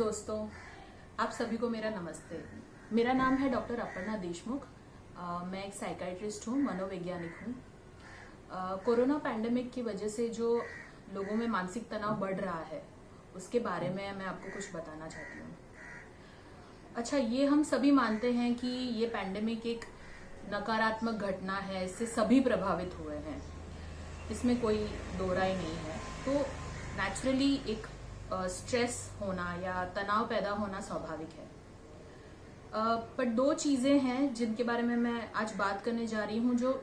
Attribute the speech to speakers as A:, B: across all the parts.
A: दोस्तों, आप सभी को मेरा नमस्ते। मेरा नाम है डॉक्टर अपर्णा देशमुख। मैं एक साइकाइट्रिस्ट हूँ, मनोवैज्ञानिक हूँ। कोरोना पैंडेमिक की वजह से जो लोगों में मानसिक तनाव बढ़ रहा है उसके बारे में मैं आपको कुछ बताना चाहती हूँ। अच्छा, ये हम सभी मानते हैं कि ये पैंडेमिक एक नकारात्मक घटना है, इससे सभी प्रभावित हुए हैं, इसमें कोई दो राय नहीं है। तो नेचुरली एक स्ट्रेस होना या तनाव पैदा होना स्वाभाविक है। पर दो चीजें हैं जिनके बारे में मैं आज बात करने जा रही हूँ, जो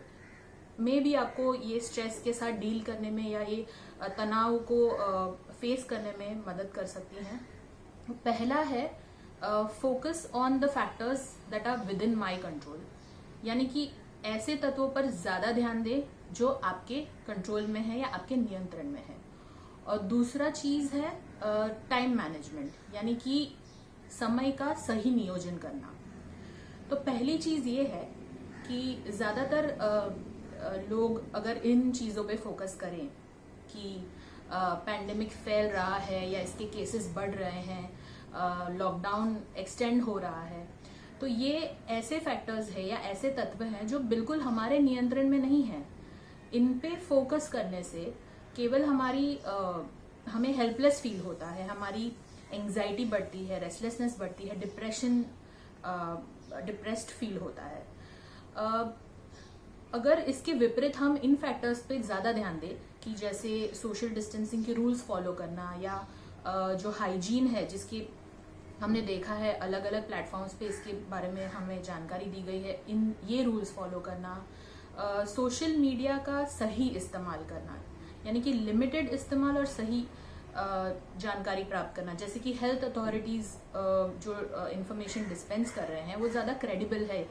A: मे भी आपको ये स्ट्रेस के साथ डील करने में या ये तनाव को फेस करने में मदद कर सकती हैं। पहला है focus on the factors that are within my control, यानी कि ऐसे तत्वों पर ज्यादा ध्यान दें जो आपके कंट्रोल में है या आपके नियंत्रण में है। और दूसरा चीज है टाइम मैनेजमेंट, यानी कि समय का सही नियोजन करना। तो पहली चीज ये है कि ज्यादातर लोग अगर इन चीजों पे फोकस करें कि पैंडेमिक फैल रहा है या इसके केसेस बढ़ रहे हैं, लॉकडाउन एक्सटेंड हो रहा है, तो ये ऐसे फैक्टर्स है या ऐसे तत्व हैं जो बिल्कुल हमारे नियंत्रण में नहीं है। इन पे फोकस करने से केवल हमें हेल्पलेस फील होता है, हमारी एंजाइटी बढ़ती है, रेस्टलेसनेस बढ़ती है, डिप्रेस्ड फील होता है। अगर इसके विपरीत हम इन फैक्टर्स पे ज्यादा ध्यान दें कि जैसे सोशल डिस्टेंसिंग के रूल्स फॉलो करना या जो हाइजीन है, जिसकी हमने देखा है अलग अलग प्लेटफॉर्म्स पे इसके बारे में हमें जानकारी दी गई है, ये रूल्स फॉलो करना, सोशल मीडिया का सही इस्तेमाल करना, यानी कि लिमिटेड इस्तेमाल और सही जानकारी प्राप्त करना, जैसे कि हेल्थ अथॉरिटीज जो इंफॉर्मेशन डिस्पेंस कर रहे हैं वो ज्यादा क्रेडिबल है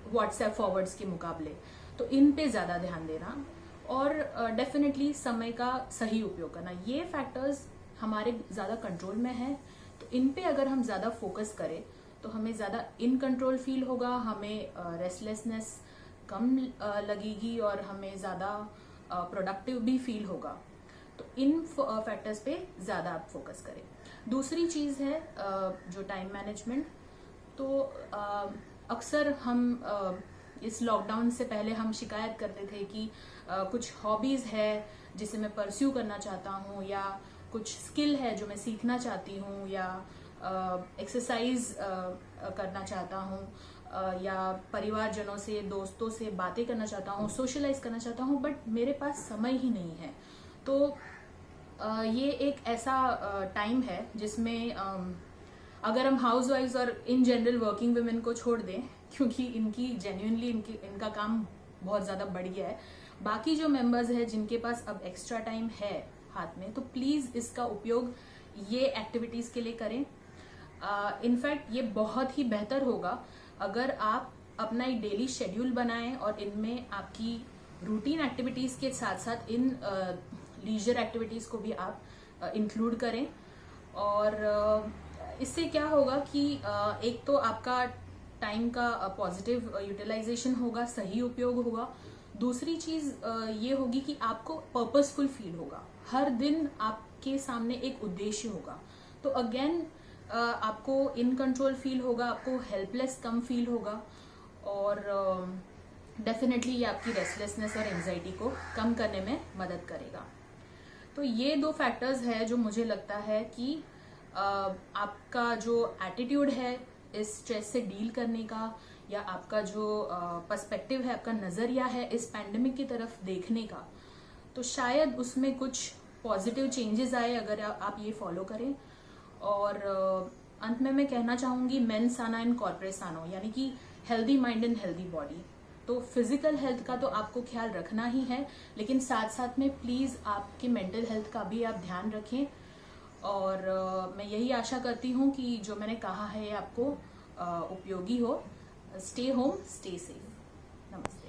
A: व्हाट्सएप फॉरवर्ड्स के मुकाबले, तो इन पे ज्यादा ध्यान देना और डेफिनेटली समय का सही उपयोग करना। ये फैक्टर्स हमारे ज्यादा कंट्रोल में है, तो इन पे अगर हम ज्यादा फोकस करें तो हमें ज्यादा इन कंट्रोल फील होगा, हमें रेस्टलेसनेस कम लगेगी और हमें ज्यादा प्रोडक्टिव भी फील होगा। तो इन फैक्टर्स पे ज्यादा आप फोकस करें। दूसरी चीज है जो टाइम मैनेजमेंट। तो अक्सर हम इस लॉकडाउन से पहले हम शिकायत करते थे कि कुछ हॉबीज है जिसे मैं परस्यू करना चाहता हूँ, या कुछ स्किल है जो मैं सीखना चाहती हूँ, या एक्सरसाइज करना चाहता हूँ, या परिवारजनों से, दोस्तों से बातें करना चाहता हूँ, सोशलाइज करना चाहता हूँ, बट मेरे पास समय ही नहीं है। तो ये एक ऐसा टाइम है जिसमें अगर हम हाउस वाइफ्स और इन जनरल वर्किंग वुमेन को छोड़ दें, क्योंकि इनकी जेन्युइनली इनका काम बहुत ज्यादा बढ़ गया है, बाकी जो मेंबर्स हैं जिनके पास अब एक्स्ट्रा टाइम है हाथ में, तो प्लीज इसका उपयोग ये एक्टिविटीज के लिए करें। इनफैक्ट ये बहुत ही बेहतर होगा अगर आप अपना एक डेली शेड्यूल बनाएं और इनमें आपकी रूटीन एक्टिविटीज के साथ साथ इन लीजर एक्टिविटीज को भी आप इंक्लूड करें। और इससे क्या होगा कि एक तो आपका टाइम का पॉजिटिव यूटिलाइजेशन होगा, सही उपयोग होगा। दूसरी चीज ये होगी कि आपको पर्पसफुल फील होगा, हर दिन आपके सामने एक उद्देश्य होगा। तो अगेन आपको इन कंट्रोल फील होगा, आपको हेल्पलेस कम फील होगा, और डेफिनेटली ये आपकी रेस्टलेसनेस और एंजाइटी को कम करने में मदद करेगा। तो ये दो फैक्टर्स है जो मुझे लगता है कि आपका जो एटीट्यूड है इस स्ट्रेस से डील करने का, या आपका जो पर्सपेक्टिव है, आपका नजरिया है इस पैंडेमिक की तरफ देखने का, तो शायद उसमें कुछ पॉजिटिव चेंजेस आए अगर आप ये फॉलो करें। और अंत में मैं कहना चाहूंगी, मेंस साना इन कॉर्पोरे सानो, यानी कि healthy mind and healthy body. तो फिजिकल हेल्थ का तो आपको ख्याल रखना ही है, लेकिन साथ साथ में प्लीज आपकी मेंटल हेल्थ का भी आप ध्यान रखें। और मैं यही आशा करती हूँ कि जो मैंने कहा है आपको उपयोगी हो। Stay home, stay safe. नमस्ते।